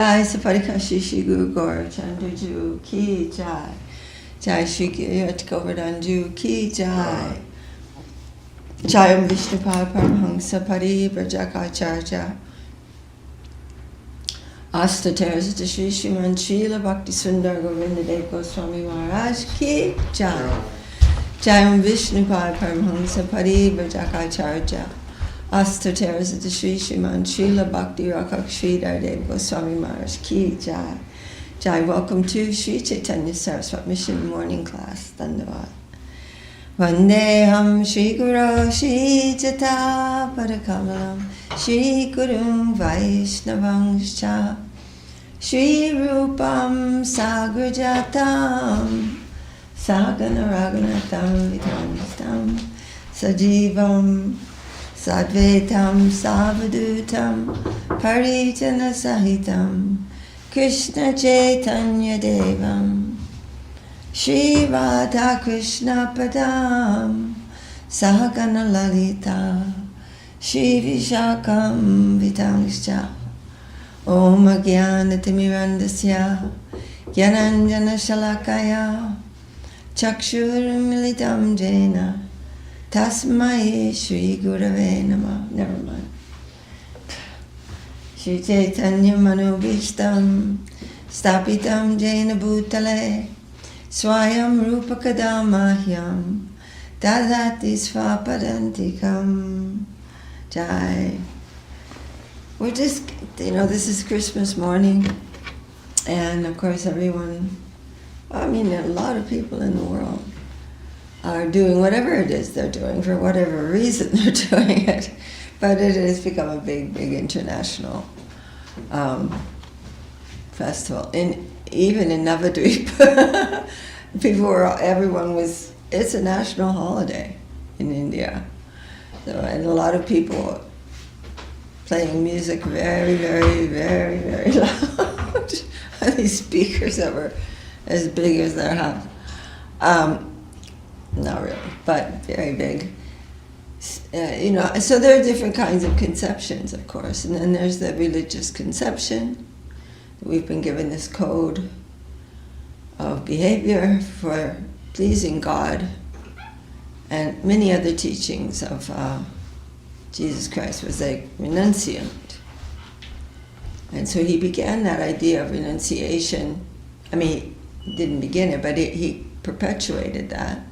Jai Saparikashi Shri Guru Gaur Chandraju Ki Jai. Jai Shri Girat Govardhanju Ki Jai. Jayam Vishnupad Paramhansa Pari Brajakacharya. Astateras to Shri Sriman Srila Bhakti Sundar Govinda Dev Goswami Maharaj Ki Jai. Jayam Vishnupad Paramhansa Pari Brajakacharya. Astateras to Shri Sriman Srila Bhakti Rakak Sri Dev Goswami Maharaj Ki Jai. Jai, welcome to Sri Chaitanya Saraswat Mission Morning Class. Dandavat. Vandeham Shri Guru Shri Jata Padakamalam Shri Guru Vaishnavangscha Shri Rupam Sagrajatam Sagana Raghunatam Vitamstam Sajivam Sadvetam Savadutam Parijana Sahitam Krishna Chaitanya Devam Shri Radha Krishna Padam Sahagana Lalita Shri Vishakam Vitangscha Om Agyanatimirandasya Gyananjana Shalakaya Chakshurmilitam Jena Tasmai Shri Gurave Namah. Never mind. Shri Chaitanya Manobhishtam Stapitam Jena Bhutale Swayam Rupa Kadamahyam Dadati Svapadantikam. Jai. We're just, this is Christmas morning, and of course everyone, a lot of people in the world are doing whatever it is they're doing, for whatever reason they're doing it. But it has become a big, big international festival. Even in Navadvip, it's a national holiday in India. So, and a lot of people playing music very, very, very, very loud. These speakers that were as big as their house. Not really, but very big. So there are different kinds of conceptions, of course. And then there's the religious conception. We've been given this code of behavior for pleasing God, and many other teachings of Jesus Christ was a renunciant. And so he began that idea of renunciation. He didn't begin it, but he perpetuated that,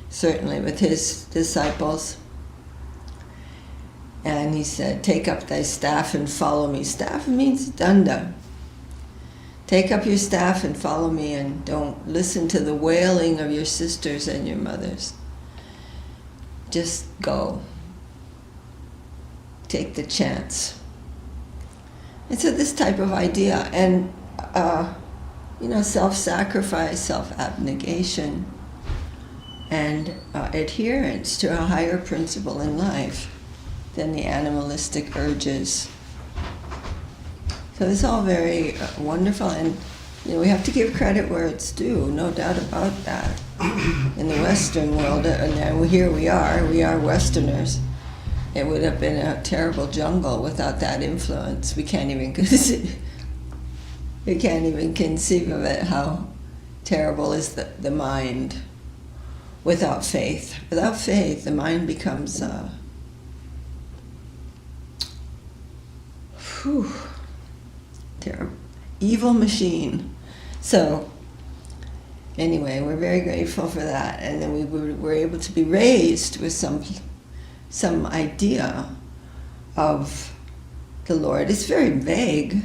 certainly with his disciples. And he said, take up thy staff and follow me. Staff means danda. Take up your staff and follow me, and don't listen to the wailing of your sisters and your mothers. Just go. Take the chance. And so this type of idea, and self-sacrifice, self-abnegation, and adherence to a higher principle in life than the animalistic urges. So it's all very wonderful, and we have to give credit where it's due, no doubt about that. In the Western world, and here we are Westerners. It would have been a terrible jungle without that influence. We can't even conceive of it, how terrible is the mind without faith. Without faith, the mind becomes terrible, evil machine. So anyway, we're very grateful for that, and then we were able to be raised with some idea of the Lord. It's very vague,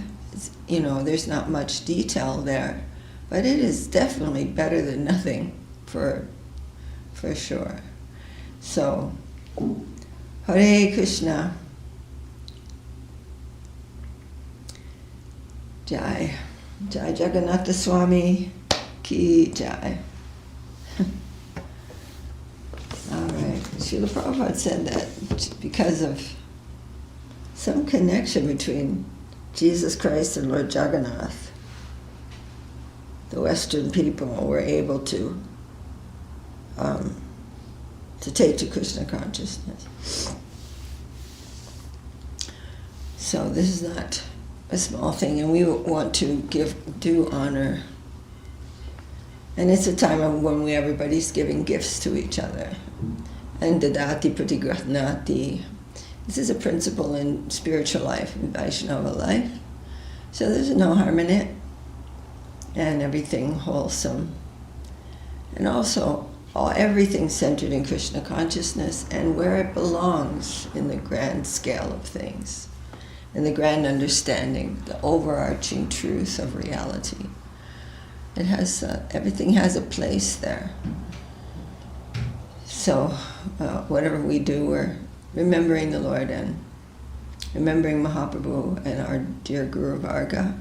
there's not much detail there, but it is definitely better than nothing, for sure. So, Hare Krishna. Jai. Jai Jagannatha Swami Ki Jai. All right. Srila Prabhupada said that because of some connection between Jesus Christ and Lord Jagannath, the Western people were able to take to Krishna consciousness. So this is not a small thing, and we want to give due honor. And it's a time of when everybody's giving gifts to each other. And dadati pratigrahnati. This is a principle in spiritual life, in Vaishnava life. So there's no harm in it. And everything wholesome. And also, everything centered in Krishna consciousness and where it belongs in the grand scale of things. In the grand understanding, the overarching truth of reality. It has, everything has a place there. So, whatever we do, we're remembering the Lord and remembering Mahaprabhu and our dear Guru Varga.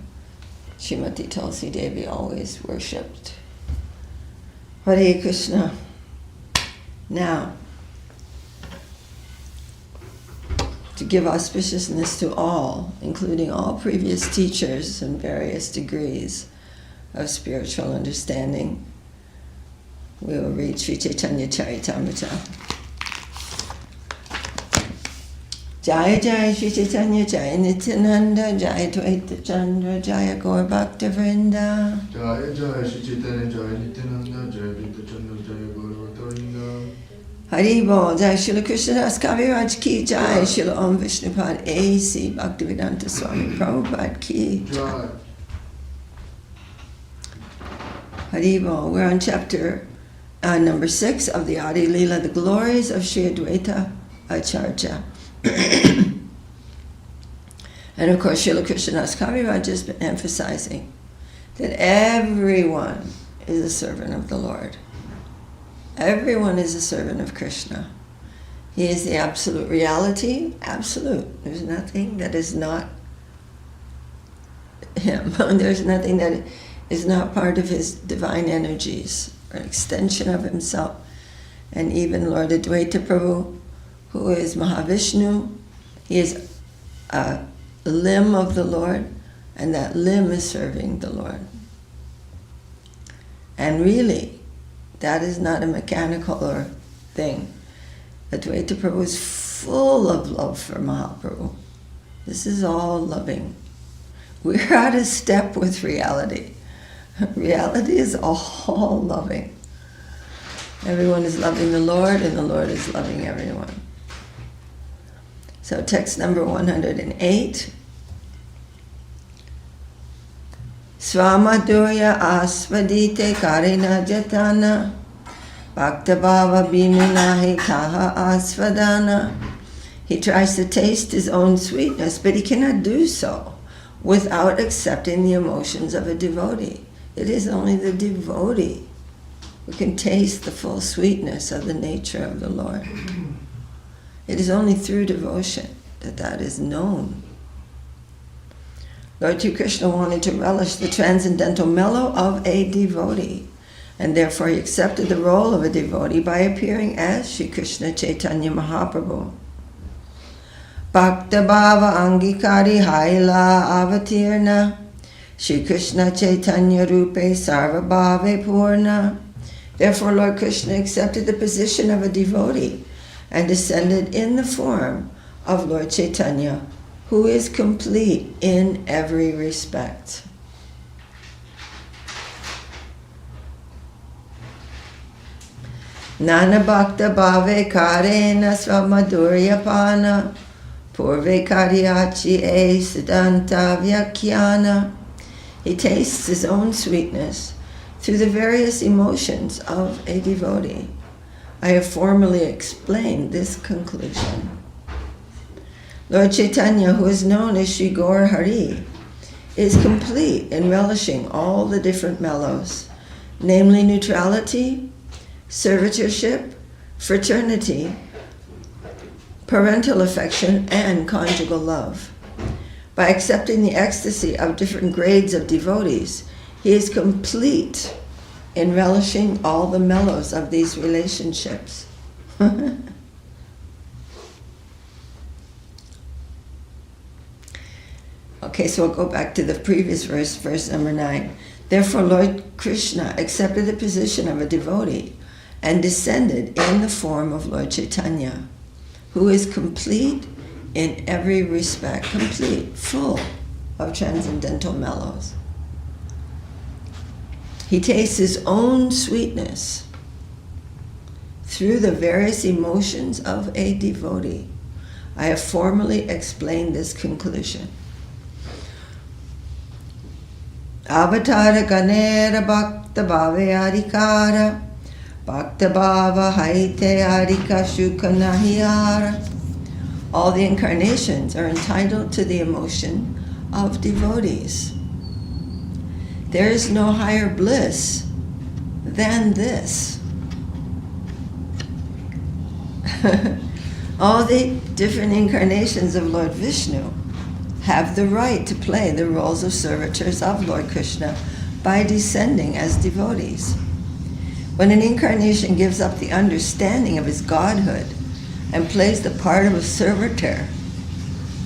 Srimati Tulsi Devi always worshipped. Hare Krishna. Now, to give auspiciousness to all, including all previous teachers and various degrees of spiritual understanding, we will read Sri Chaitanya Charitamrita. Jaya Jaya Sri Chaitanya Jaya Nityananda Jaya Dvaita Chandra Jaya Gaur Bhakta Vrinda. Jaya Jaya Sri Chaitanya Jaya Nityananda Jaya Dvaita Chandra Jaya Gaur Bhakta Vrinda. Haribo Jaya Srila Krishnadas Kaviraj Ki Jaya Srila Om Vishnupad A.C. Bhaktivedanta Swami Prabhupada Ki Jaya. Haribo. We're on chapter number 6 of the Adi Lila, the glories of Sri Advaita Acharya. And of course, Srila Krishnadas Kaviraj has been emphasizing that everyone is a servant of the Lord. Everyone is a servant of Krishna. He is the absolute reality, absolute. There's nothing that is not him. There's nothing that is not part of his divine energies, or an extension of himself. And even Lord Advaita Prabhu, who is Mahavishnu, he is a limb of the Lord, and that limb is serving the Lord. And really, that is not a mechanical or thing. Advaita Prabhu is full of love for Mahaprabhu. This is all loving. We're out of step with reality. Reality is all loving. Everyone is loving the Lord, and the Lord is loving everyone. So text number 108. Svamadurya asvadite karina jatana bhaktabhava bhimunahi kaha asvadana. He tries to taste his own sweetness, but he cannot do so without accepting the emotions of a devotee. It is only the devotee who can taste the full sweetness of the nature of the Lord. It is only through devotion that is known. Lord Sri Krishna wanted to relish the transcendental mellow of a devotee, and therefore he accepted the role of a devotee by appearing as Sri Krishna Chaitanya Mahaprabhu. Bhakta Bhava Angikari Haila Avatirna Shri Krishna Chaitanya Rupe Sarva Bhave Purna. Therefore Lord Krishna accepted the position of a devotee and descended in the form of Lord Chaitanya, who is complete in every respect. Nana Bhakta Bhave Karena Svamadurya Pana Purve Karyachi E Siddhanta Vyakhyana. He tastes his own sweetness through the various emotions of a devotee. I have formally explained this conclusion. Lord Chaitanya, who is known as Sri Gaur Hari, is complete in relishing all the different mellows, namely neutrality, servitorship, fraternity, parental affection, and conjugal love. By accepting the ecstasy of different grades of devotees, he is complete in relishing all the mellows of these relationships. Okay, so we'll go back to the previous verse, verse number 9. Therefore, Lord Krishna accepted the position of a devotee and descended in the form of Lord Chaitanya, who is complete in every respect, complete, full, of transcendental mellows. He tastes his own sweetness through the various emotions of a devotee. I have formally explained this conclusion. Avatara ganera bhakta bhave adhikara bhakta bhava haite adhika shuka nahiyara. All the incarnations are entitled to the emotion of devotees. There is no higher bliss than this. All the different incarnations of Lord Vishnu have the right to play the roles of servitors of Lord Krishna by descending as devotees. When an incarnation gives up the understanding of his godhood and plays the part of a servitor,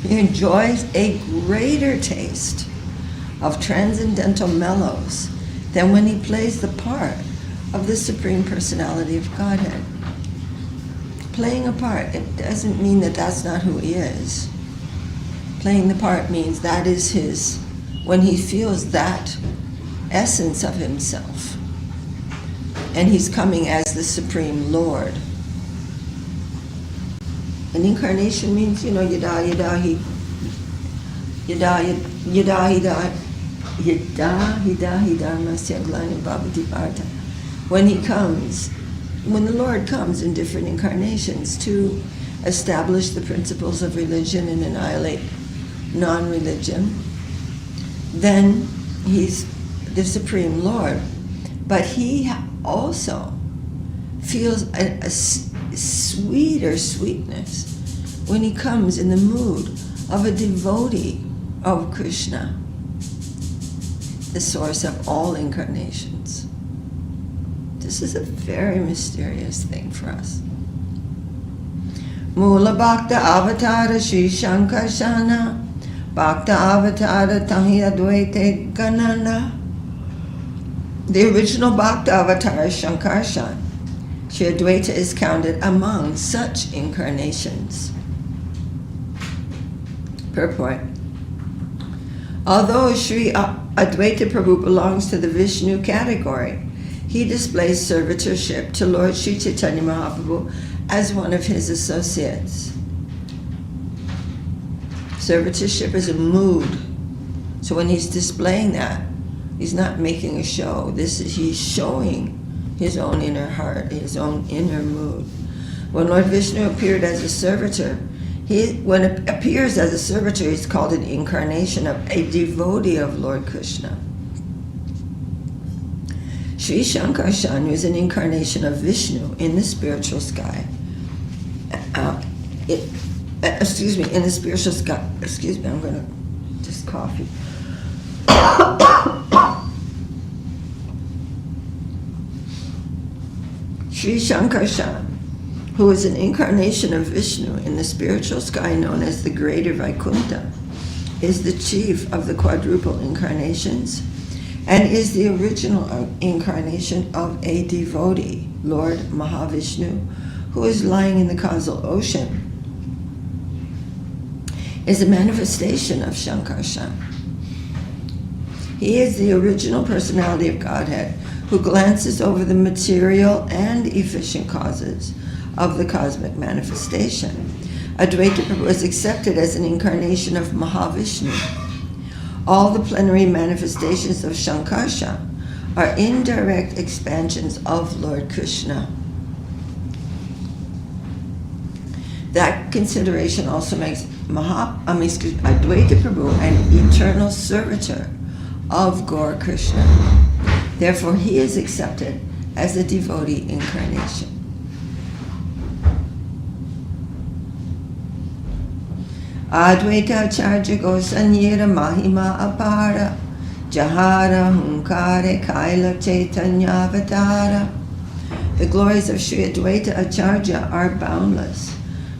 he enjoys a greater taste of transcendental mellows than when he plays the part of the Supreme Personality of Godhead. Playing a part, it doesn't mean that that's not who he is. Playing the part means that is his, when he feels that essence of himself, and he's coming as the Supreme Lord. An incarnation means, when he comes, when the Lord comes in different incarnations to establish the principles of religion and annihilate non-religion, then he's the Supreme Lord. But he also feels a sweeter sweetness when he comes in the mood of a devotee of Krishna, the source of all incarnations. This is a very mysterious thing for us. Mula Bhakta Avatara Sri Shankarshana Bhakta Avatara Tahi Advaite Ganana. The original Bhakta Avatar is Shankarshan. Sri Advaita is counted among such incarnations. Purport. Although Sri Advaita Prabhu belongs to the Vishnu category, he displays servitorship to Lord Sri Chaitanya Mahaprabhu as one of his associates. Servitorship is a mood. So when he's displaying that, he's not making a show. He's showing his own inner heart, his own inner mood. When Lord Vishnu appeared as a servitor, when it appears as a servitor, he's called an incarnation of a devotee of Lord Krishna. Sri Shankarshan is an incarnation of Vishnu in the spiritual sky. In the spiritual sky. Excuse me, I'm going to just coffee. Sri Shankarshan, who is an incarnation of Vishnu in the spiritual sky known as the Greater Vaikuntha, is the chief of the quadruple incarnations and is the original incarnation of a devotee, Lord Mahavishnu, who is lying in the causal ocean, is a manifestation of Shankarshan. He is the original personality of Godhead who glances over the material and efficient causes of the cosmic manifestation. Advaita Prabhu is accepted as an incarnation of Mahavishnu. All the plenary manifestations of Shankarshan are indirect expansions of Lord Krishna. That consideration also makes Advaita Prabhu an eternal servitor of Gaur Krishna. Therefore, he is accepted as a devotee incarnation. Advaita Acharya Gosanyera Mahima Apara Jahara Hunkare Kaila Chaitanya Avatara. The glories of Sri Advaita Acharya are boundless,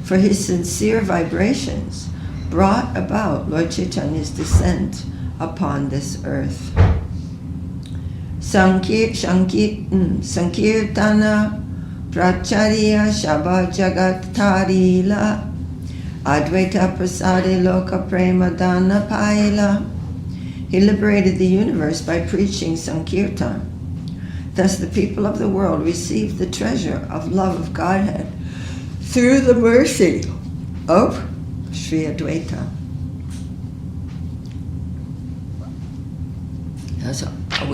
for his sincere vibrations brought about Lord Chaitanya's descent upon this earth. Sankirtana Pracharya Shabha Jagat Tarila Advaita Prasade Loka Prema Dana Paila. He liberated the universe by preaching Sankirtan. Thus the people of the world received the treasure of love of Godhead through the mercy of Sri Advaita.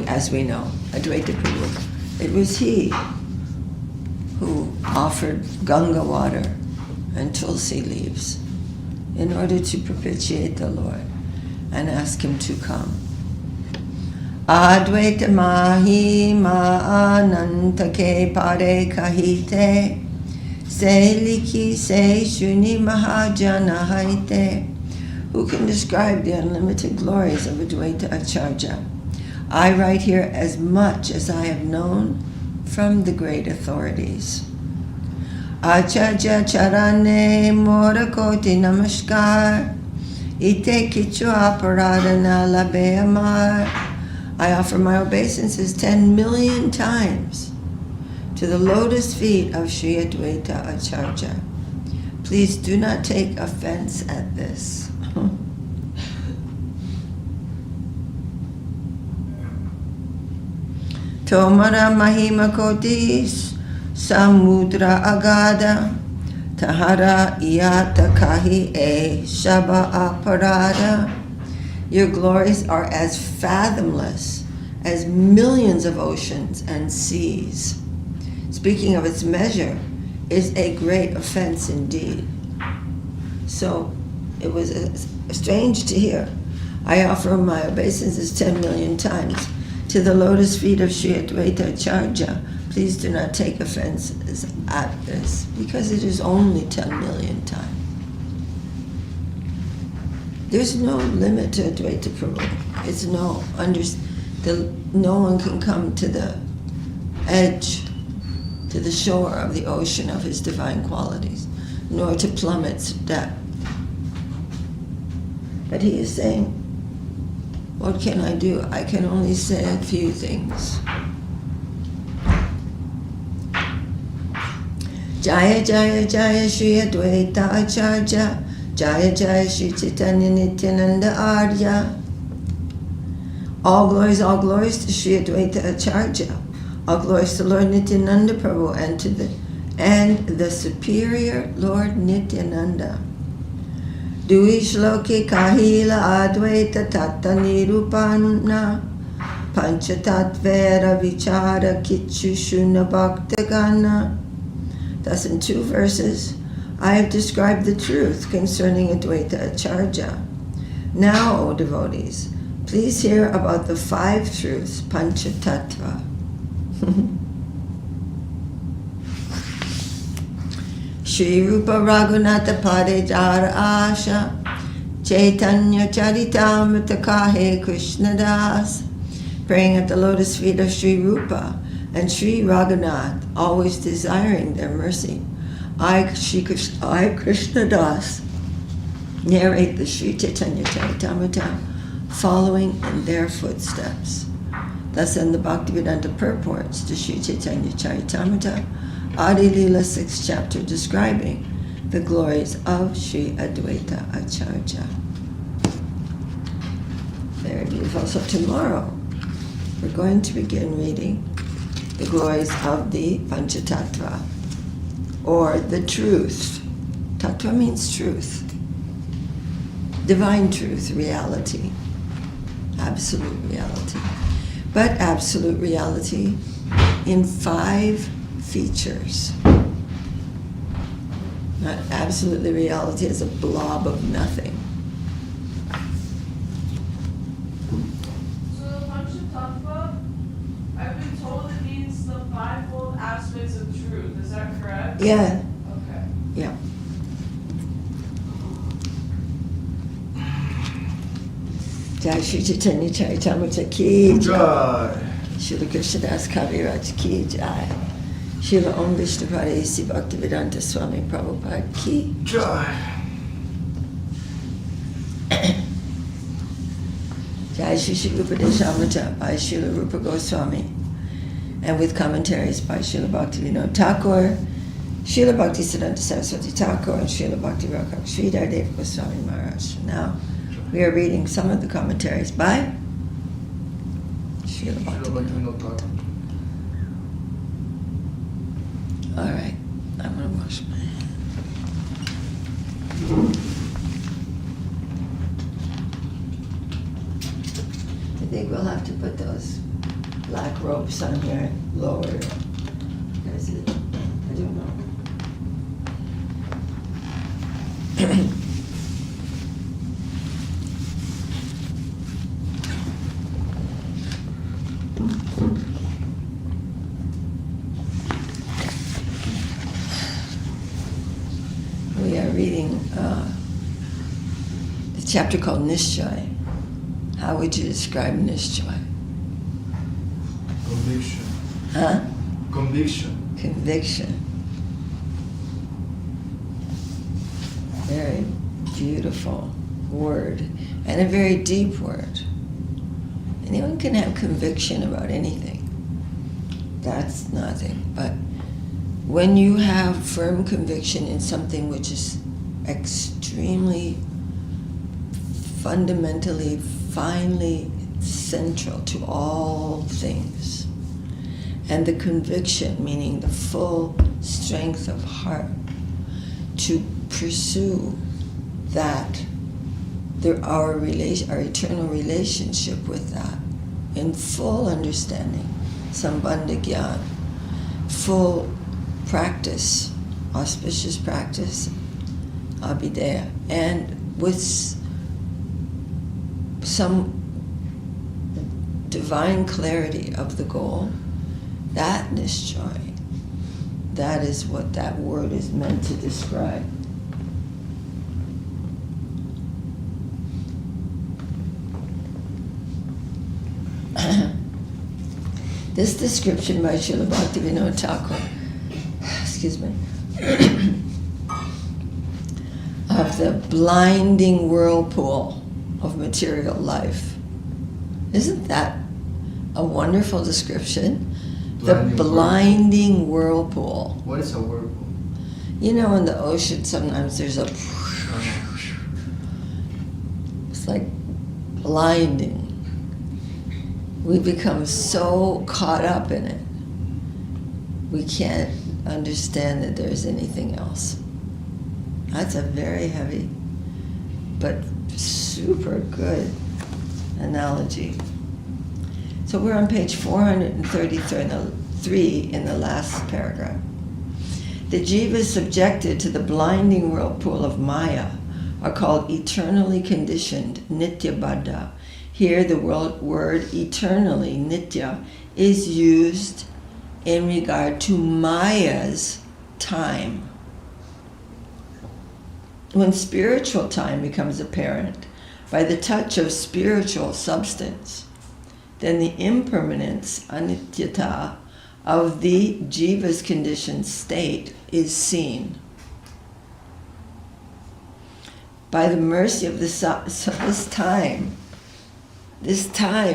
As we know, Advaita Prabhu, it was he who offered Ganga water and Tulsi leaves in order to propitiate the Lord and ask him to come. Advaita mahi ma ananta ke pare kahite se likhi se shuni mahajana haite. Who can describe the unlimited glories of Advaita Acharya? I write here as much as I have known from the great authorities. Acharya charane morakoti namaskar ite kichu aparadana labe amar. I offer my obeisances 10 million times to the lotus feet of Sri Advaita Acharya. Please do not take offense at this. Tomara mahima kotis samudra agada tahara iyata kahi e shaba aparada. Your glories are as fathomless as millions of oceans and seas. Speaking of its measure is a great offense indeed. So it was strange to hear. I offer my obeisances 10 million times to the lotus feet of Sri Advaita Acharya. Please do not take offense at this, because it is only 10 million times. There's no limit to Advaita Prabhu. It's no one can come to the edge, to the shore of the ocean of his divine qualities, nor to plumb its depth. But he is saying, what can I do? I can only say a few things. Jaya Jaya Jaya Sri Advaita Acharya, Jaya Jaya Sri Chaitanya Nityananda Arya. All glories to Sri Advaita Acharya. All glories to Lord Nityananda Prabhu and the superior Lord Nityananda. Dui shloki kahila advaita tatta nirupana panchatatvera vichara kichu shuna bhaktagana. Thus in 2 verses, I have described the truth concerning Advaita Acharya. Now, O devotees, please hear about the 5 truths, Panchatattva. Shri Rupa Raghunatha Pade Jara Asha Chaitanya Charitamrita Kahe Krishna Das. Praying at the lotus feet of Shri Rupa and Shri Raghunath, always desiring their mercy. I, Krishna Das, narrate the Sri Chaitanya Charitamrita, following in their footsteps. Thus in the Bhaktivedanta purports to Sri Chaitanya Charitamrita, Adi Lila 6th chapter, describing the glories of Sri Advaita Acharya. Very beautiful. So tomorrow we're going to begin reading the glories of the Panchatattva, or the truth. Tattva means truth. Divine truth, reality. Absolute reality. But absolute reality in 5 features. Not absolutely reality as a blob of nothing. So the Panchatattva, I've been told it means the 5-fold aspects of truth. Is that correct? Yeah. Okay. Yeah. Jai Shri Chaitanya Charitamrita ki jai. Srila Krishnadas Kaviraj ki jai. Srila Om Vishnupadesi Bhaktivedanta Swami Prabhupada ki Jai. Jai Shri Shri Upadesamrita by Srila Rupa Goswami, and with commentaries by Srila Bhaktivinoda Thakur, Srila Bhaktisiddhanta Saraswati Thakur, and Srila Bhakti Rakha Sridhar Deva Goswami Maharaja. Now, we are reading some of the commentaries by Srila Bhakti. All right, I'm going to wash my hands. I think we'll have to put those black ropes on here and lower it. Because I don't know. We are reading the chapter called Nishchay. How would you describe Nishchay? Conviction. Huh? Conviction. Conviction. Very beautiful word, and a very deep word. Anyone can have conviction about anything. That's nothing. But when you have firm conviction in something which is extremely, fundamentally, finely central to all things, and the conviction, meaning the full strength of heart to pursue that, our eternal relationship with that, in full understanding, sambandha gyan, full practice, auspicious practice, abhideya, and with some divine clarity of the goal, that nishchay, that is what that word is meant to describe. This description by Srila Bhaktivinoda Thakur, excuse me, of the blinding whirlpool of material life. Isn't that a wonderful description? The blinding whirlpool. What is a whirlpool? You know, in the ocean sometimes there's a... It's like blinding. We become so caught up in it, we can't understand that there's anything else. That's a very heavy, but super good analogy. So we're on page 433 in the last paragraph. The jivas subjected to the blinding whirlpool of Maya are called eternally conditioned, nitya baddha. Here the word eternally, nitya, is used in regard to Maya's time. When spiritual time becomes apparent by the touch of spiritual substance, then the impermanence, anityata, of the jiva's conditioned state is seen. By the mercy of this time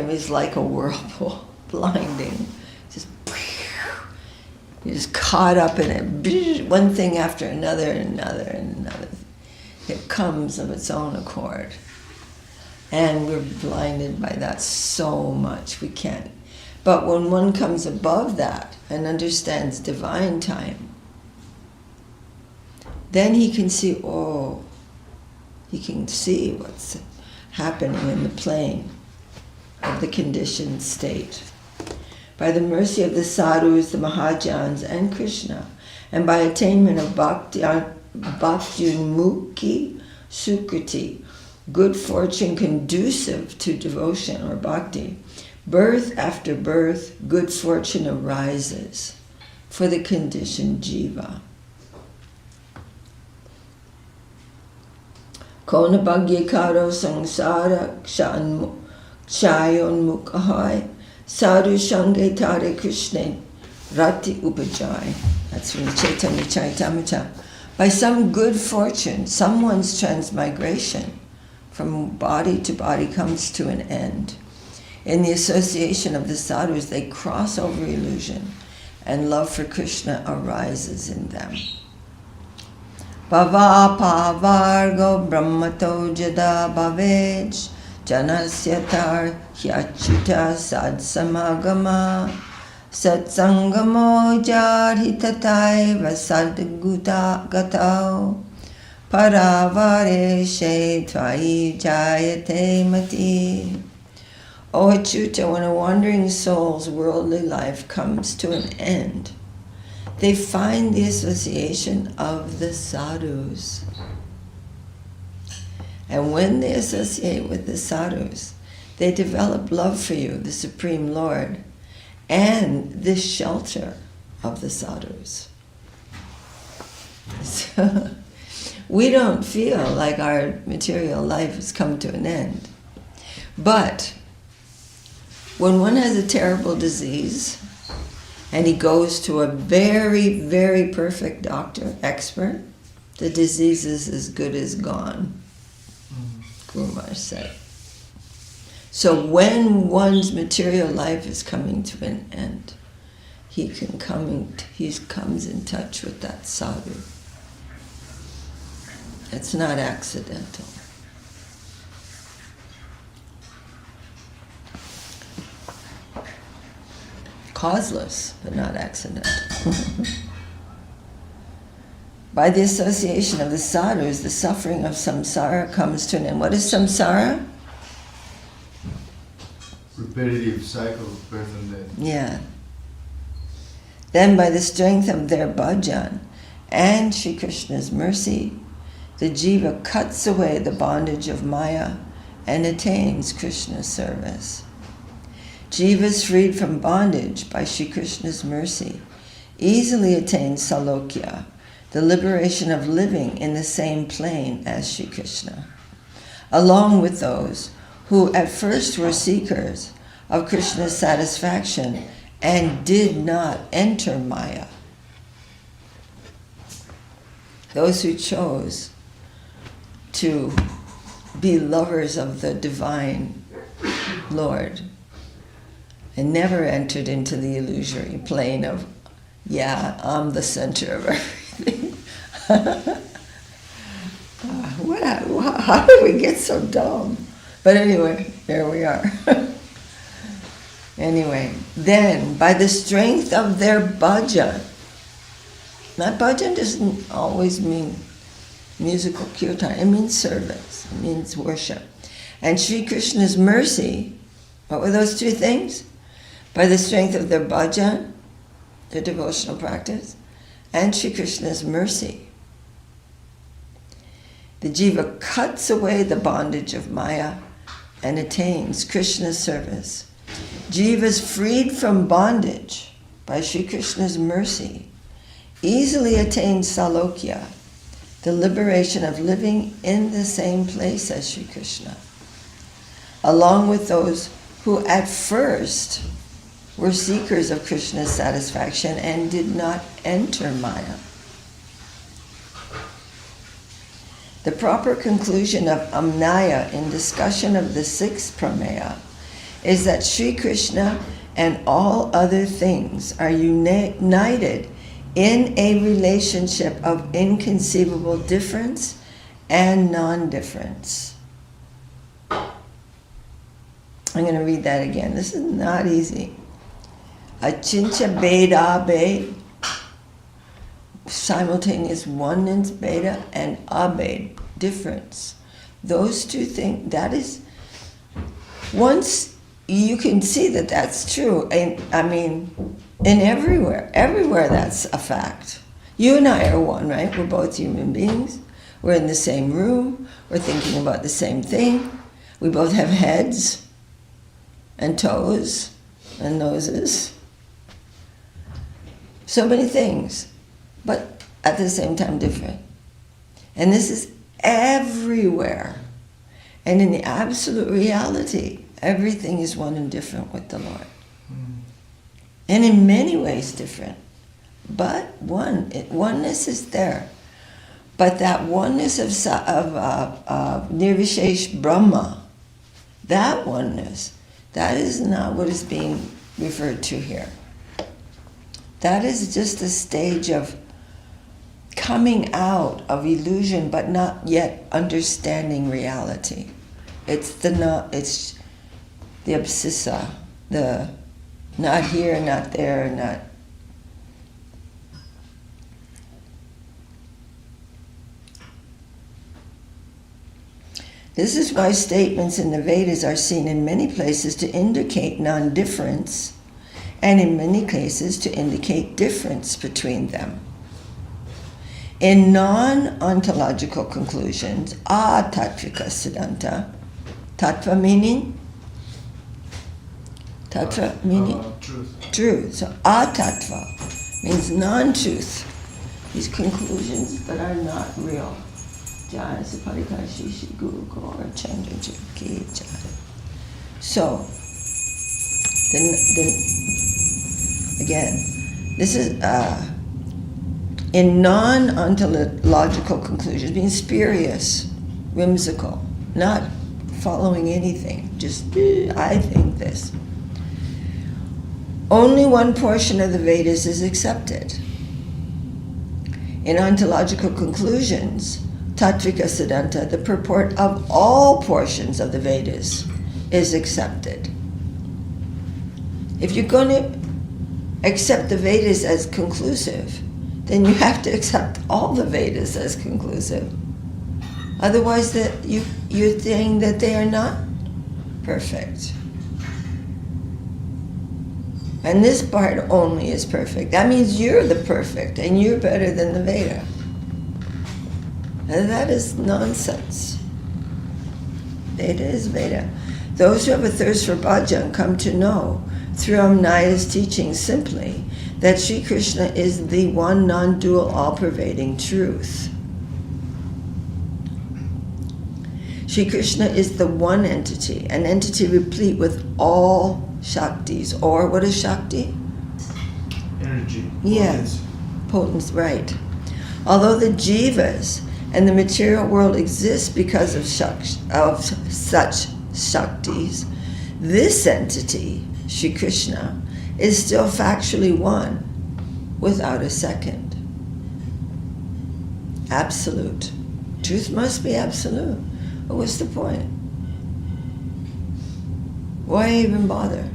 is like a whirlpool, blinding. Just you're just caught up in it, one thing after another and another and another. It comes of its own accord. And we're blinded by that so much, we can't. But when one comes above that and understands divine time, then he can see, he can see what's happening in the plane of the conditioned state. By the mercy of the sadhus, the Mahajans, and Krishna, and by attainment of bhakti-mukhi sukriti, good fortune conducive to devotion or bhakti, birth after birth, good fortune arises for the conditioned jiva. Kona bhagyakaro samsara chayon mukahai sadhu shange tare krishna rati upajai. That's from the Chaitanya Charitamrita. By some good fortune, someone's transmigration from body to body comes to an end. In the association of the sadhus, they cross over illusion, and love for Krishna arises in them. Bhava pavargo brahmato jada bhavej janasyatar hyachuta sad samagama satsangamo jarhitatai vasadguta gatao paravare she tvai jayate mati. O Achyuta, when a wandering soul's worldly life comes to an end, they find the association of the sadhus. And when they associate with the sadhus, they develop love for you, the Supreme Lord, and the shelter of the sadhus. So, we don't feel like our material life has come to an end. But when one has a terrible disease, and he goes to a very, very perfect doctor, expert, the disease is as good as gone, Guru Maharaj said. So when one's material life is coming to an end, he comes in touch with that sadhu. It's not accidental. Causeless, but not accidental. By the association of the sadhus, the suffering of samsara comes to an end. What is samsara? Repetitive cycle of birth and death. Yeah. Then by the strength of their bhajan and Shri Krishna's mercy, the jiva cuts away the bondage of Maya and attains Krishna's service. Jivas freed from bondage by Shri Krishna's mercy easily attain salokya, the liberation of living in the same plane as Shri Krishna, along with those who at first were seekers of Krishna's satisfaction and did not enter Maya. Those who chose to be lovers of the divine Lord and never entered into the illusory plane of, yeah, I'm the center of everything. How did we get so dumb? But anyway, there we are. Anyway, then, by the strength of their bhajan, that bhajan doesn't always mean musical kirtan, it means service, it means worship. And Sri Krishna's mercy, what were those two things? By the strength of their bhajan, their devotional practice, and Sri Krishna's mercy. The jiva cuts away the bondage of Maya and attains Krishna's service. Jivas freed from bondage by Sri Krishna's mercy easily attain salokya, the liberation of living in the same place as Sri Krishna, along with those who at first were seekers of Krishna's satisfaction and did not enter Maya. The proper conclusion of Amnaya in discussion of the sixth prameya is that Sri Krishna and all other things are united in a relationship of inconceivable difference and non-difference. I'm going to read that again. This is not easy. Achincha Beda Abed, simultaneous oneness, Beda, and Abed, difference. Those two things, that is, once you can see that that's true, and I mean, in everywhere that's a fact. You and I are one, right? We're both human beings. We're in the same room. We're thinking about the same thing. We both have heads and toes and noses. So many things, but at the same time different. And this is everywhere. And in the absolute reality, everything is one and different with the Lord. And in many ways different. But oneness is there. But that oneness of Nirvishesh Brahma, that oneness, that is not what is being referred to here. That is just a stage of coming out of illusion but not yet understanding reality. It's the abscissa, the not here, not there, not. This is why statements in the Vedas are seen in many places to indicate non-difference, and in many cases to indicate difference between them. In non-ontological conclusions, atatvika siddhanta, tattva meaning? Tattva meaning? Truth. Truth. So atattva means non-truth. These conclusions that are not real. Jaya Saparika Shishi Guru Gaura Chandra Ki Jaya. So, again, this is in non-ontological conclusions, being spurious, whimsical, not following anything, just I think this. Only one portion of the Vedas is accepted. In ontological conclusions, Tattvika Siddhanta, the purport of all portions of the Vedas, is accepted. If you're going to accept the Vedas as conclusive, then you have to accept all the Vedas as conclusive. Otherwise, you're saying that they are not perfect. And this part only is perfect. That means you're the perfect, and you're better than the Veda. And that is nonsense. Veda is Veda. Those who have a thirst for bhajan come to know through Amnaya's teaching simply that Sri Krishna is the one non-dual, all-pervading truth. Sri Krishna is the one entity, an entity replete with all Shaktis. Or what is Shakti? Energy. Yes. Potency, right. Although the jivas and the material world exist because of such Shaktis, this entity, Sri Krishna, is still factually one, without a second. Absolute. Truth must be absolute. But what's the point? Why even bother?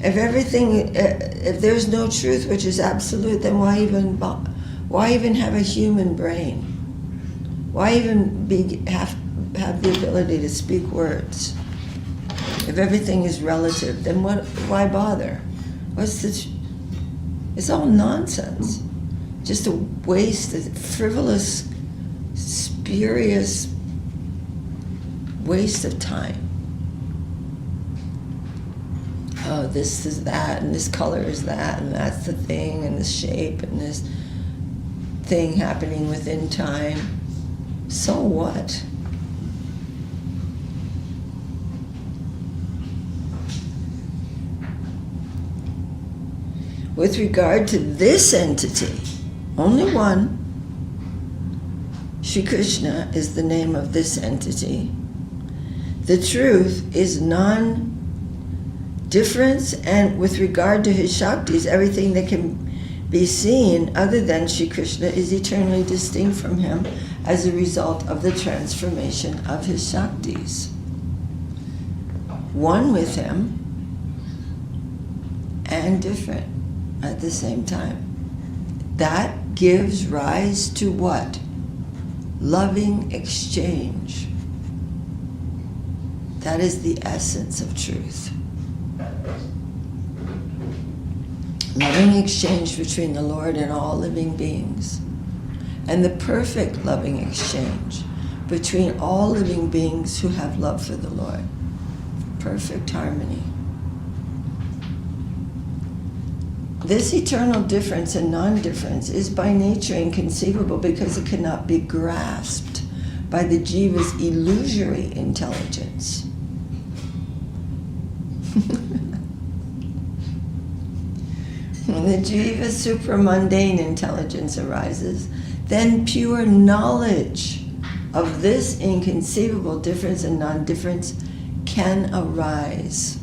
If there's no truth which is absolute, then why even have a human brain? Why even have the ability to speak words? If everything is relative, then why bother? It's all nonsense. Just a waste, a frivolous, spurious waste of time. Oh, this is that, and this color is that, and that's the thing, and this shape, and this thing happening within time. So what? With regard to this entity, only one, Sri Krishna is the name of this entity. The truth is non-difference, and with regard to his Shaktis, everything that can be seen other than Sri Krishna is eternally distinct from him as a result of the transformation of his Shaktis. One with him and different at the same time. That gives rise to what? Loving exchange. That is the essence of truth. Loving exchange between the Lord and all living beings. And the perfect loving exchange between all living beings who have love for the Lord. Perfect harmony. This eternal difference and non-difference is by nature inconceivable because it cannot be grasped by the jiva's illusory intelligence. When the jiva's supramundane intelligence arises, then pure knowledge of this inconceivable difference and non-difference can arise.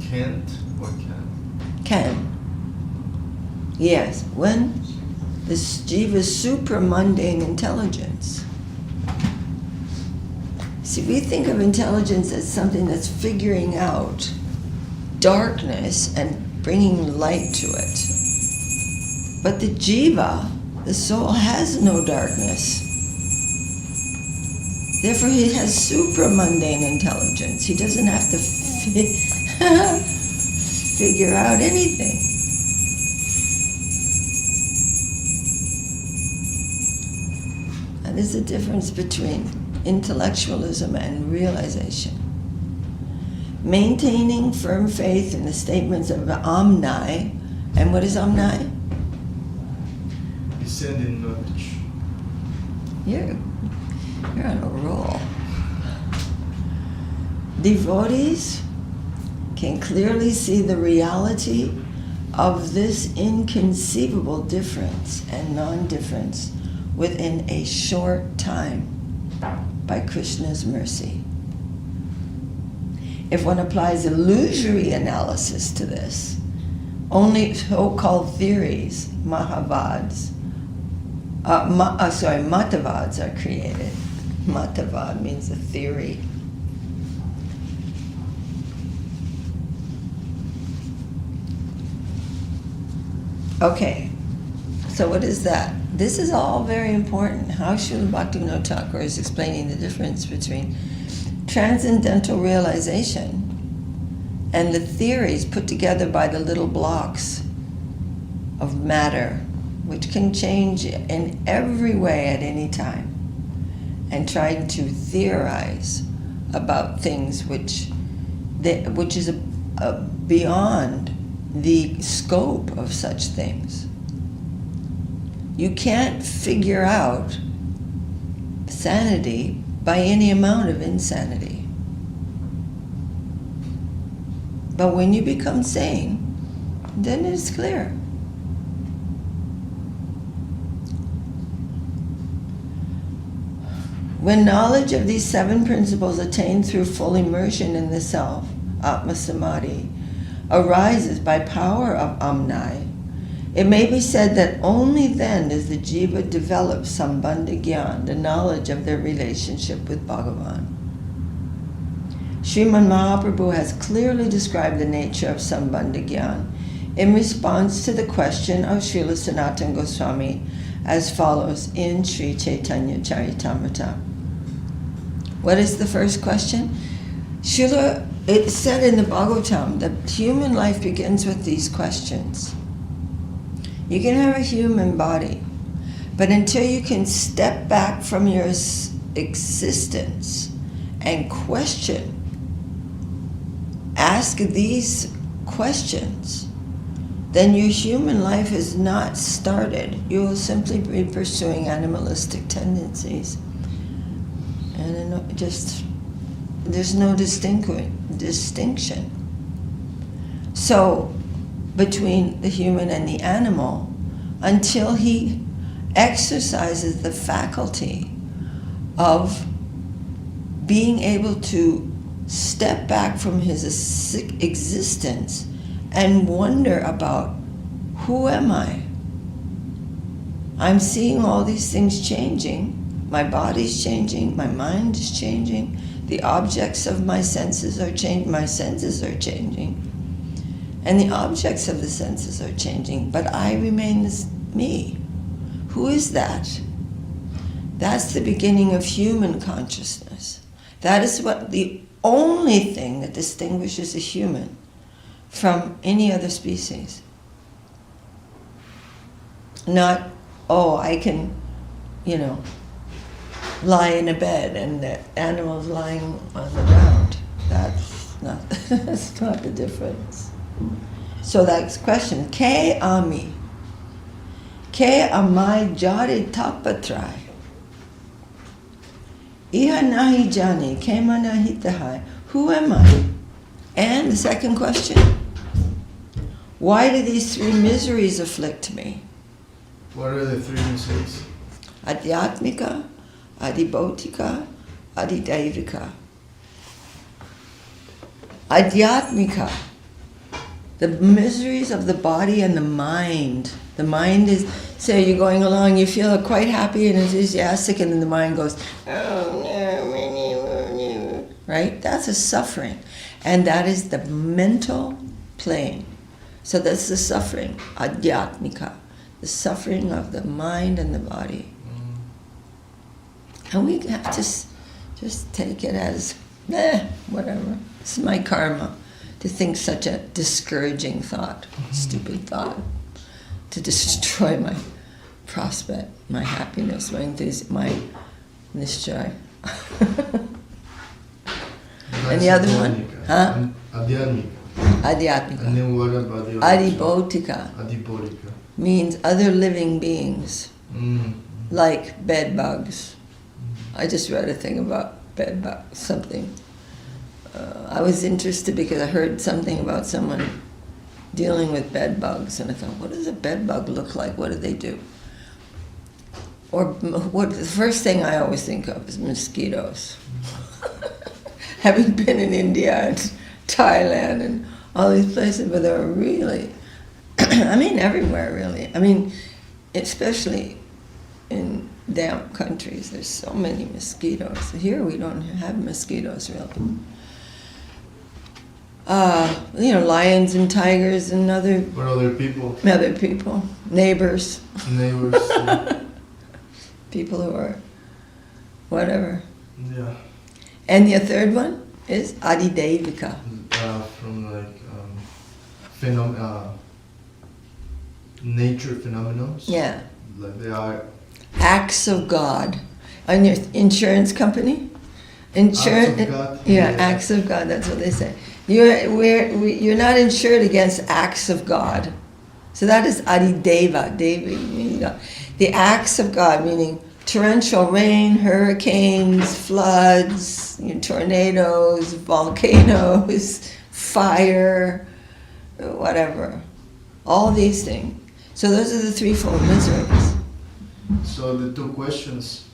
Can't or can? Can. Yes, when this jiva's supramundane intelligence See, we think of intelligence as something that's figuring out darkness and bringing light to it. But the jiva, the soul, has no darkness. Therefore, he has supramundane intelligence. He doesn't have to figure out anything. That is the difference between intellectualism and realization. Maintaining firm faith in the statements of Amnai. And what is Amnai? Descending knowledge. You're on a roll. Devotees can clearly see the reality of this inconceivable difference and non-difference within a short time by Krishna's mercy. If one applies illusory analysis to this, only so-called theories, Matavads are created. Matavad means a theory. Okay, so what is that? This is all very important. How Srila Bhaktivinoda Thakur is explaining the difference between transcendental realization and the theories put together by the little blocks of matter, which can change in every way at any time, and trying to theorize about things which is beyond the scope of such things. You can't figure out sanity by any amount of insanity. But when you become sane, then it's clear. When knowledge of these 7 principles attained through full immersion in the self, Atma Samadhi, arises by power of Amnai, it may be said that only then does the jiva develop Sambandha Gyan, the knowledge of their relationship with Bhagavan. Srimad Mahaprabhu has clearly described the nature of Sambandha Gyan in response to the question of Srila Sanatana Goswami as follows in Sri Chaitanya Charitamrita. What is the first question? It said in the Bhagavatam that human life begins with these questions. You can have a human body, but until you can step back from your existence and ask these questions, then your human life is not started. You will simply be pursuing animalistic tendencies. And there's no distinction. So, between the human and the animal, until he exercises the faculty of being able to step back from his existence and wonder about, who am I? I'm seeing all these things changing. My body's changing, my mind is changing, the objects of my senses are changing, my senses are changing, and the objects of the senses are changing, but I remain me. Who is that? That's the beginning of human consciousness. That is what the only thing that distinguishes a human from any other species. Not, I can, lie in a bed and the animal's lying on the ground. That's not the difference. So that's question. Ke ami. Ke amai jari tapatrai. Iha nahi jani, ke manahi tahai. Who am I? And the second question. Why do these 3 miseries afflict me? What are the 3 miseries? Adhyatmika, Adibhautika, Adidaivika. Adhyatmika, the miseries of the body and the mind. The mind is, say you're going along, you feel quite happy and enthusiastic, and then the mind goes, right? That's a suffering. And that is the mental plane. So that's the suffering, adhyatmika, the suffering of the mind and the body. And we have to just take it as, whatever. It's my karma to think such a discouraging thought, stupid thought, to destroy my prospect, my happiness, my enthusiasm, my nishchay. And the other one? Huh? Adhyatmika. Adhyatmika. And then what about the other? Adibodhika Adibodhika. means other living beings, Mm. like bed bugs. I just read a thing about bed bugs, something. I was interested because I heard something about someone dealing with bed bugs, and I thought, what does a bed bug look like? What do they do? Or what? The first thing I always think of is mosquitoes. Having been in India and Thailand and all these places, but there are really, I mean, everywhere really. I mean, especially in damp countries, there's so many mosquitoes. Here we don't have mosquitoes really. Lions and tigers and other people, neighbors, yeah. people who are whatever. Yeah. And the third one is adidevika. From like nature phenomena. Yeah. Like they are Acts of God. On your insurance company? Acts of God? Yeah, Yeah. acts of God, that's what they say. You're not insured against acts of God. So that is adideva, Devi, meaning God. The acts of God, meaning torrential rain, hurricanes, floods, tornadoes, volcanoes, fire, whatever. All these things. So those are the threefold miseries. So the two questions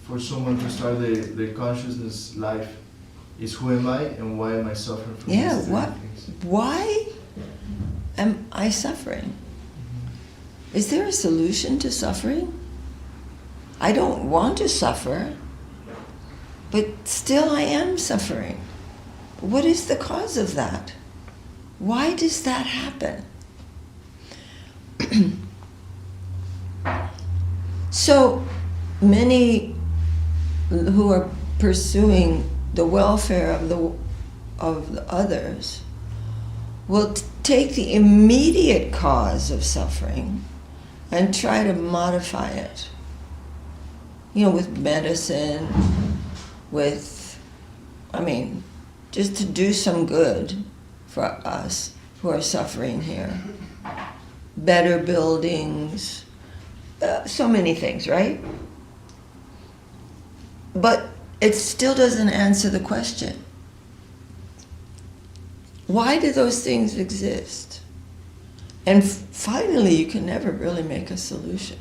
for someone to start their consciousness life is, who am I and why am I suffering from these three things? Why am I suffering? Is there a solution to suffering? I don't want to suffer, but still I am suffering. What is the cause of that? Why does that happen? So many who are pursuing the welfare of the others will take the immediate cause of suffering and try to modify it. With medicine, just to do some good for us who are suffering here. Better buildings, so many things, right? But it still doesn't answer the question. Why do those things exist? And finally, you can never really make a solution.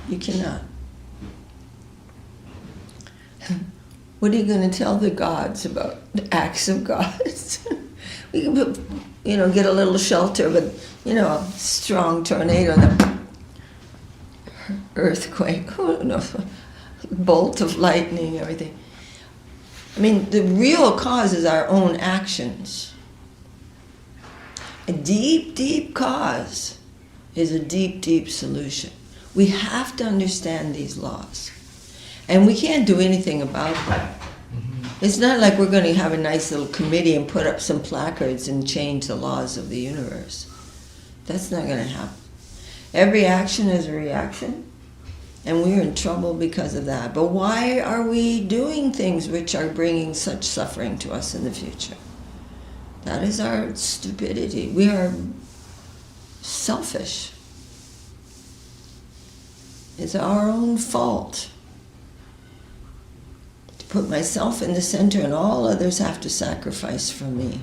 You cannot. What are you going to tell the gods about the acts of gods? We can get a little shelter, but, a strong tornado, and earthquake, bolt of lightning, everything. The real cause is our own actions. A deep, deep cause is a deep, deep solution. We have to understand these laws. And we can't do anything about that. Mm-hmm. It's not like we're going to have a nice little committee and put up some placards and change the laws of the universe. That's not going to happen. Every action is a reaction, and we're in trouble because of that. But why are we doing things which are bringing such suffering to us in the future? That is our stupidity. We are selfish. It's our own fault. To put myself in the center and all others have to sacrifice for me.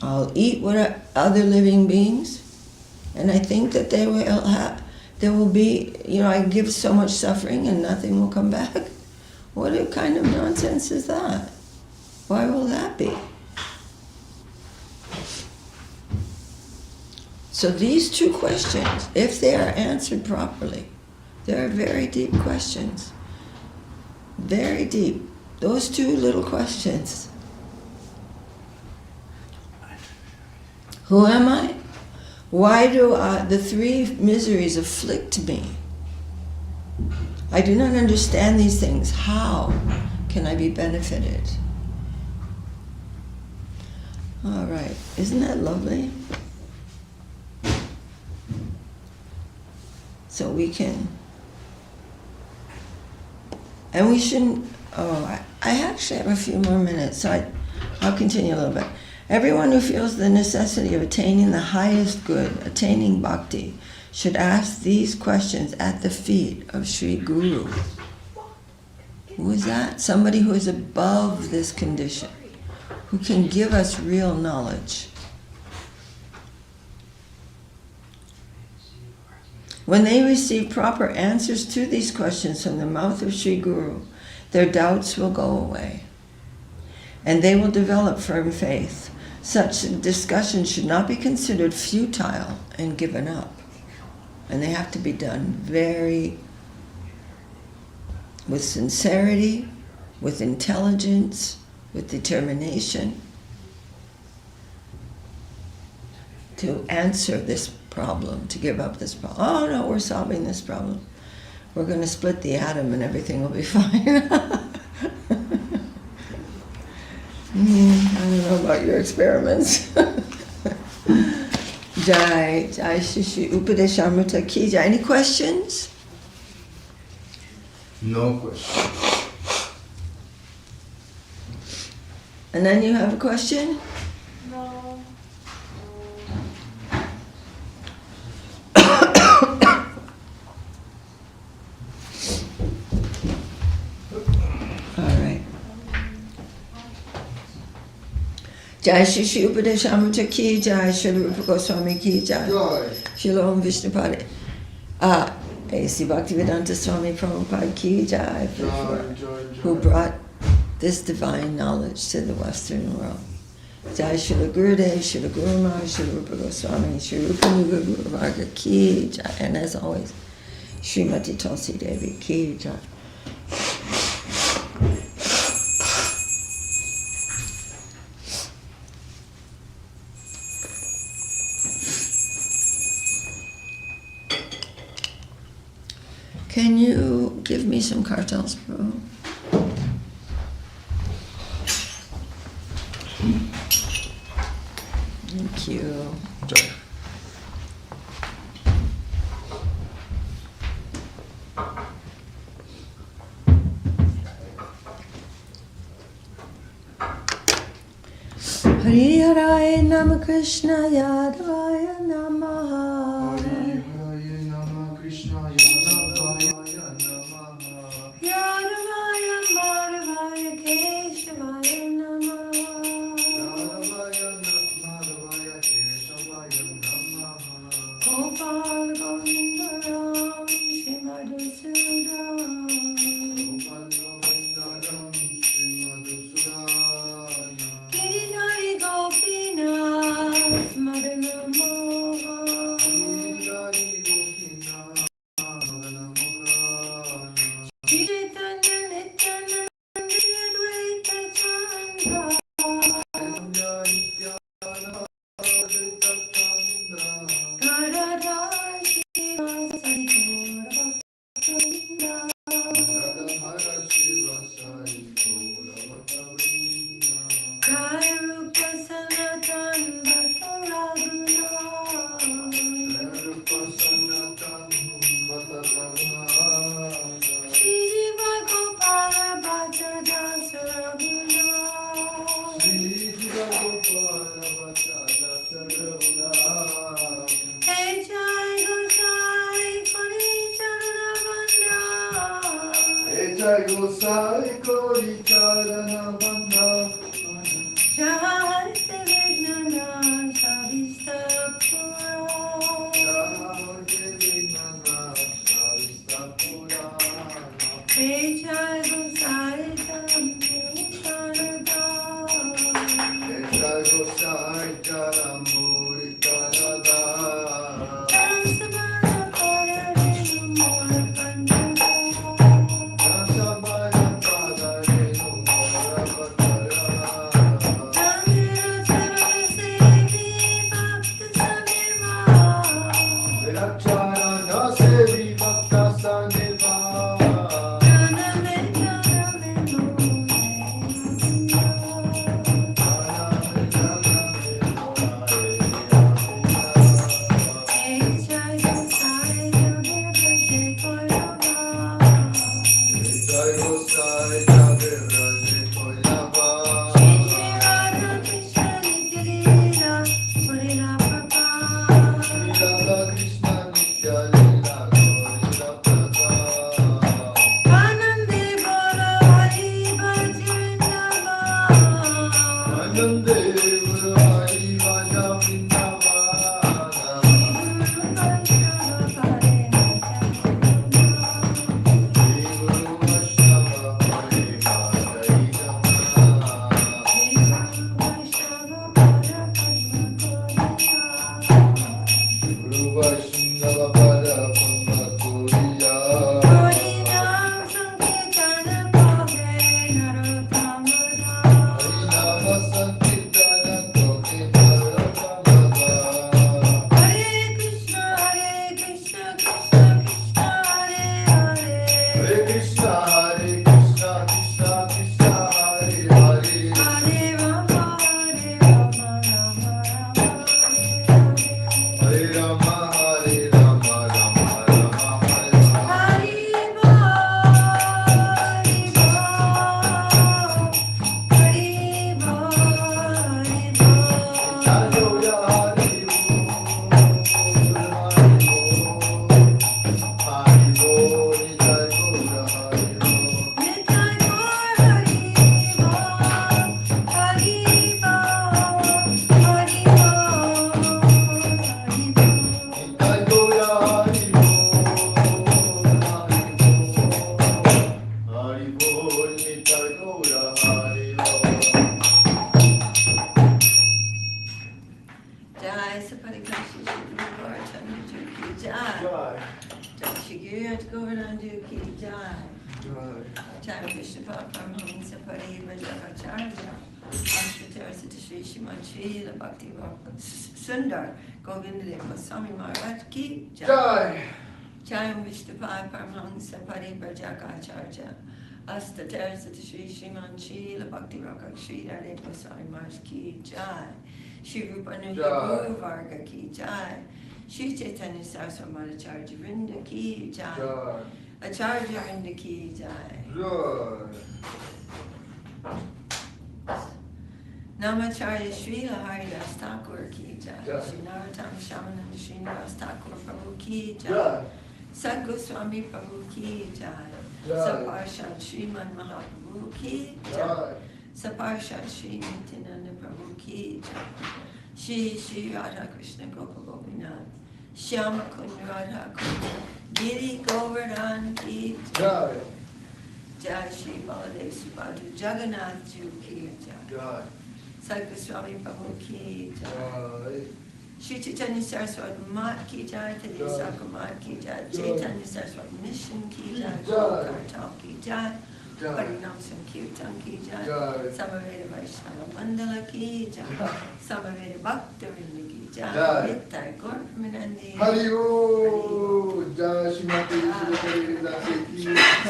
I'll eat what other living beings, and I think that there will be, I give so much suffering and nothing will come back. What kind of nonsense is that? Why will that be? So these two questions, if they are answered properly, they're very deep questions. Very deep. Those two little questions. Who am I? Why do the three miseries afflict me? I do not understand these things. How can I be benefited? All right. Isn't that lovely? So we can... And we shouldn't... I actually have a few more minutes, so I'll continue a little bit. Everyone who feels the necessity of attaining the highest good, attaining bhakti, should ask these questions at the feet of Sri Guru. Who is that? Somebody who is above this condition, who can give us real knowledge. When they receive proper answers to these questions from the mouth of Sri Guru, their doubts will go away, and they will develop firm faith. Such discussions should not be considered futile and given up. And they have to be done with sincerity, with intelligence, with determination to answer this problem, to give up this problem. Oh no, we're solving this problem. We're going to split the atom and everything will be fine. I don't know about your experiments. Jai, Jai Shishi, Upadesamrta ki Jai. Any questions? No question. And then you have a question? No. All right. Jai Shishi Upadesamrta ki Jai, Srila Rupa Goswami ki Jai, Srila Om Vishnupada. A.C. Bhaktivedanta Swami Prabhupada ki Jai, who brought this divine knowledge to the Western world. Jai Srila Gurudev, Srila Guru Maharaj, Srila Rupa Goswami, Sri Rupa Nuga Guru Varga ki Jai, and as always, Srimati Tulsi Devi ki Jai. Can you give me some cartels, bro? Thank you. Jaya. Hari Haraya Nama Krishna Yadavaya Namaha. Hari Hare Nama Krishna Yadavaya Namaha. Yadavaya Madhavaya Keshavaya Namaha. Yadavaya Madhavaya Keshavaya Namaha. Gopal Govindaram Shri Madhusudan. Gopal Govindaram Shri Madhusudana. Girinari Gopinath Madana Mohan. Girirari Gopinath Madana Mohan. Shri Chaitanya Nityananda Shri Advaita Chandra. Chaitanya Nityananda Advaita Chandra. Gadadhar Shivasari Gaura Bhakta-vrinda. Radhara Shiva Sai Gaura Bhakta-vrinda. Jaya Rupa Sanatan Bhakta Raghunath. Rupa Sanatan Bhakta Raghunath. Shri Jiva Gopala Bhatta Dasa Raghunath. Shri Jiva Gopala Bhatta Dasa Raghunath. Hey Jai Gosai Kori Charana Bandha. Hey Jai Gosai Kori Charana Bandha. Jaharte Vignana Savista Pura. Jaharte Vignana Savista Purana. Hey Jai Gosai Charamurita. Hey Jai Gosai Charamurita. Samana Paradenu Mora Pandita. Samaya Pada Renu Srila Bhakti Sundar Govinda Swami Maharaja ki Jai. Jaya Vishnupai Paramahansa Parivrajaka Asta Terasata Sri Sriman Srila Bhakti Rakak Sri Radhe Goswami Maharaj ki Jai. Shri Rupanuya Guru Varga ki Jai. Shri Chaitanya Saraswat Madhacharya Vrinda ki Jai. Acharya Vrinda ki Jai. Namacharya Srila Haridas Thakur ki Jai. Shri Narottam Shamananda Srinivas Thakur Prabhu ki Jai. Sad Goswami Prabhu ki Jai. Saparshad Sriman Mahaprabhu ki Jai. Saparshad Sri Nityananda Prabhu ki Jai. Shri Radha Krishna Gopal Gopinath. Shyama Kund Radha Kund. Didi Govardhan ki Jai. Jai Shri Baladev Subhadra Jagannath Ju ki Jai. Sad Goswami Prabhu ki Jai. Shri Chaitanya Saraswat Mat ki Jai. Tadisaka Mat ki Jai. Chaitanya Saraswat Mission ki Jai. Kartal ki Jai. Harinam Sankirtan ki Jai. Samaveda Vaishnava Mandala ki Jai. Samaveda Bhakta Vrinda ki Jai. Nittai Gaur Premanandi. Haribo. Jai Srimati ki Jai.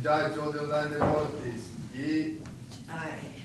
Jai to the land devotees. Jai.